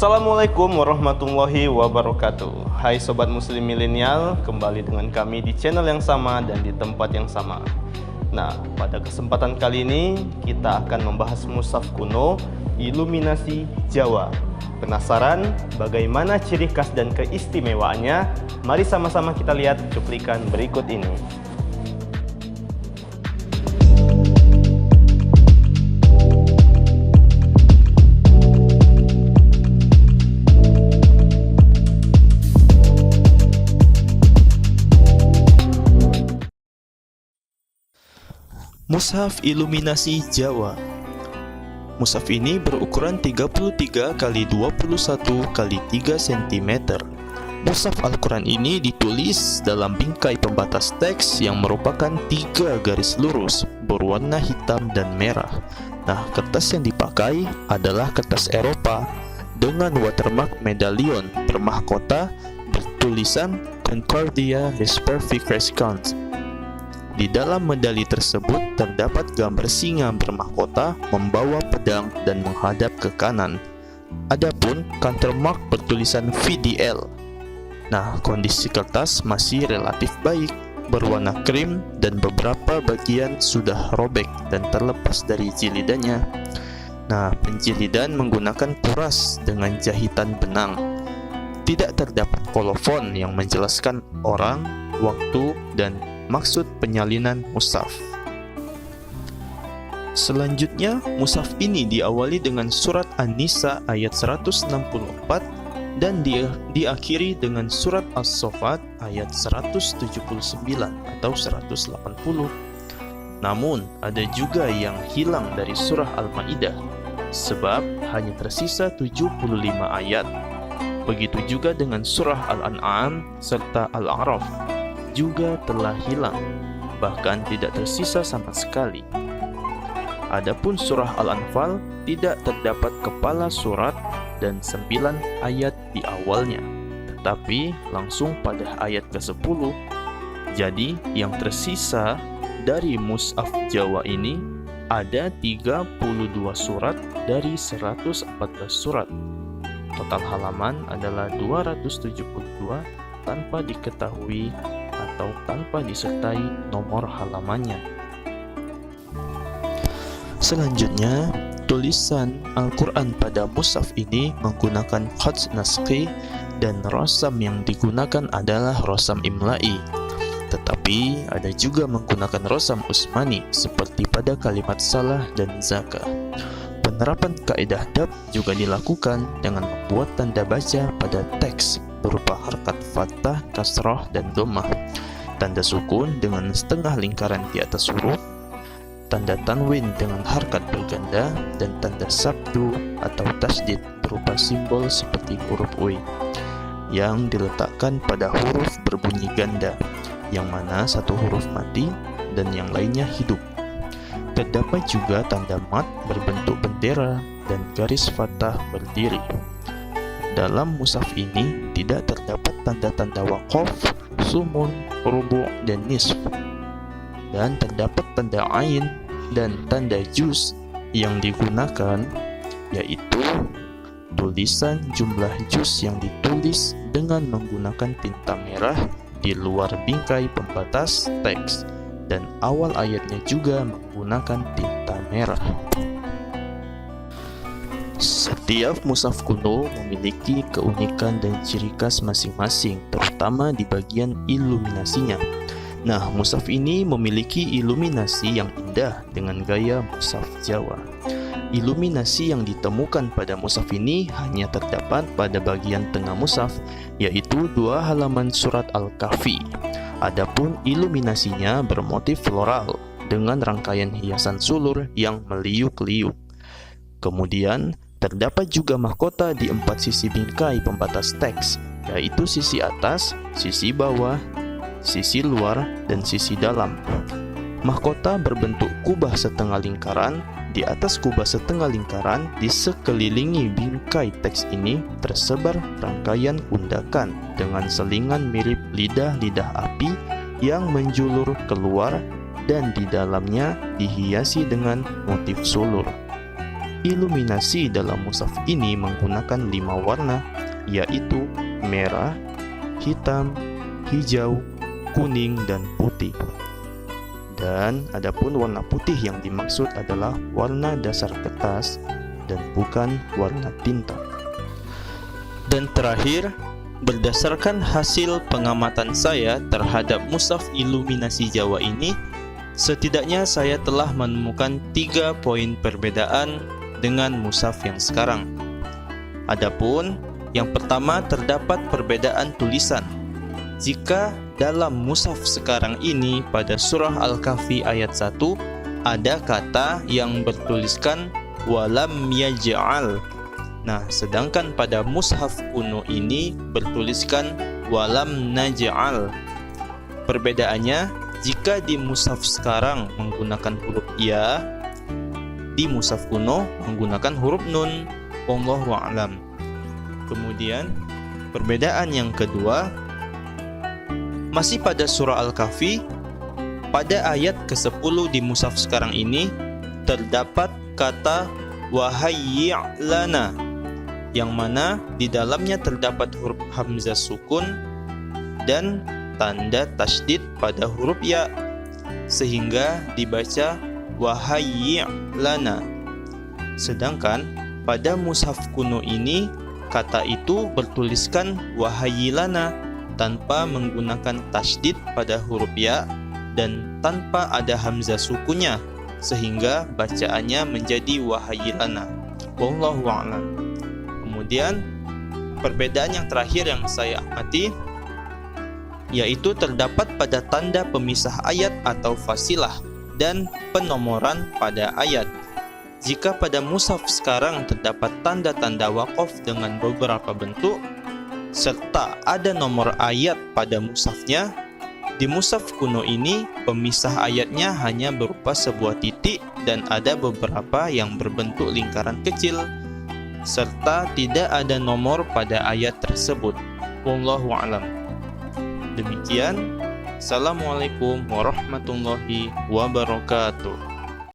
Assalamualaikum warahmatullahi wabarakatuh. Hai Sobat Muslim Milenial, kembali dengan kami di channel yang sama dan di tempat yang sama. Nah, pada kesempatan kali ini kita akan membahas mushaf kuno Iluminasi Jawa. Penasaran bagaimana ciri khas dan keistimewaannya? Mari sama-sama kita lihat cuplikan berikut ini. Mushaf Iluminasi Jawa. Mushaf ini berukuran 33 x 21 x 3 cm. Mushaf Al-Quran ini ditulis dalam bingkai pembatas teks yang merupakan 3 garis lurus berwarna hitam dan merah. Nah, kertas yang dipakai adalah kertas Eropa dengan watermark medalion bermahkota bertulisan Concordia His Perfect Response. Di dalam medali tersebut terdapat gambar singa bermahkota membawa pedang dan menghadap ke kanan. Adapun countermark bertulisan VDL. Nah, kondisi kertas masih relatif baik, berwarna krim dan beberapa bagian sudah robek dan terlepas dari jilidannya. Nah, penjilidan menggunakan kuras dengan jahitan benang. Tidak terdapat kolofon yang menjelaskan orang, waktu, dan maksud penyalinan mushaf. Selanjutnya, mushaf ini diawali dengan surat An-Nisa ayat 164 dan diakhiri dengan surat As-Saffat ayat 179 atau 180. Namun, ada juga yang hilang dari surah Al-Maidah, sebab hanya tersisa 75 ayat. Begitu juga dengan surah Al-An'am serta Al-A'raf juga telah hilang, bahkan tidak tersisa sama sekali. Adapun surah Al-Anfal tidak terdapat kepala surat dan 9 ayat di awalnya, tetapi langsung pada ayat ke-10. Jadi yang tersisa dari mushaf Jawa ini ada 32 surat dari 114 surat. Total halaman adalah 272 tanpa diketahui atau tanpa disertai nomor halamannya. Selanjutnya, tulisan Al-Quran pada mushaf ini menggunakan khat naskhi dan rasam yang digunakan adalah rasam imla'i. Tetapi ada juga menggunakan rasam Utsmani seperti pada kalimat salah dan zakah. Penerapan kaidah dab juga dilakukan dengan membuat tanda baca pada teks berupa harkat fathah, kasrah, dan dhammah, tanda sukun dengan setengah lingkaran di atas huruf, tanda tanwin dengan harkat berganda, dan tanda sabdu atau tasdid berupa simbol seperti huruf W yang diletakkan pada huruf berbunyi ganda, yang mana satu huruf mati dan yang lainnya hidup. Terdapat juga tanda mat berbentuk bendera dan garis fathah berdiri. Dalam mushaf ini tidak terdapat tanda-tanda waqaf, sumun, rubu', dan nisf. Dan terdapat tanda ain dan tanda juz yang digunakan, yaitu tulisan jumlah juz yang ditulis dengan menggunakan tinta merah di luar bingkai pembatas teks, dan awal ayatnya juga menggunakan tinta merah. Setiap mushaf kuno memiliki keunikan dan ciri khas masing-masing, terutama di bagian iluminasinya. Nah, mushaf ini memiliki iluminasi yang indah dengan gaya mushaf Jawa. Iluminasi yang ditemukan pada mushaf ini hanya terdapat pada bagian tengah mushaf, yaitu 2 halaman surat Al-Kahfi. Adapun iluminasinya bermotif floral dengan rangkaian hiasan sulur yang meliuk-liuk. Kemudian, terdapat juga mahkota di 4 sisi bingkai pembatas teks, yaitu sisi atas, sisi bawah, sisi luar, dan sisi dalam. Mahkota berbentuk kubah setengah lingkaran. Di atas kubah setengah lingkaran, di sekelilingi bingkai teks ini tersebar rangkaian undakan dengan selingan mirip lidah-lidah api yang menjulur keluar dan di dalamnya dihiasi dengan motif sulur. Iluminasi dalam mushaf ini menggunakan 5 warna, yaitu merah, hitam, hijau, kuning, dan putih. Dan adapun warna putih yang dimaksud adalah warna dasar kertas dan bukan warna tinta. Dan terakhir, berdasarkan hasil pengamatan saya terhadap mushaf iluminasi Jawa ini, setidaknya saya telah menemukan 3 poin perbedaan dengan mushaf yang sekarang. Adapun yang pertama, terdapat perbedaan tulisan. Jika dalam mushaf sekarang ini pada surah Al-Kahfi ayat 1 ada kata yang bertuliskan walam yaj'al. Nah, sedangkan pada mushaf kuno ini bertuliskan walam naj'al. Perbedaannya, jika di mushaf sekarang menggunakan huruf ya, di mushaf kuno menggunakan huruf nun. Wallahu a'lam. Kemudian, perbedaan yang kedua, masih pada surah Al-Kahfi, pada ayat ke-10 di mushaf sekarang ini terdapat kata wahayyi' lana, yang mana di dalamnya terdapat huruf hamzah sukun dan tanda tasydid pada huruf ya, sehingga dibaca wahayyi' lana. Sedangkan pada mushaf kuno ini kata itu bertuliskan wahayyi lana tanpa menggunakan tasydid pada huruf ya dan tanpa ada hamzah sukunnya, sehingga bacaannya menjadi wahayyi lana. Wallahu a'lam. Kemudian perbedaan yang terakhir yang saya amati, yaitu terdapat pada tanda pemisah ayat atau fasilah dan penomoran pada ayat. Jika pada mushaf sekarang terdapat tanda-tanda waqaf dengan beberapa bentuk serta ada nomor ayat pada mushafnya, di mushaf kuno ini pemisah ayatnya hanya berupa sebuah titik dan ada beberapa yang berbentuk lingkaran kecil serta tidak ada nomor pada ayat tersebut. Wallahu a'lam. Demikian. Assalamualaikum warahmatullahi wabarakatuh.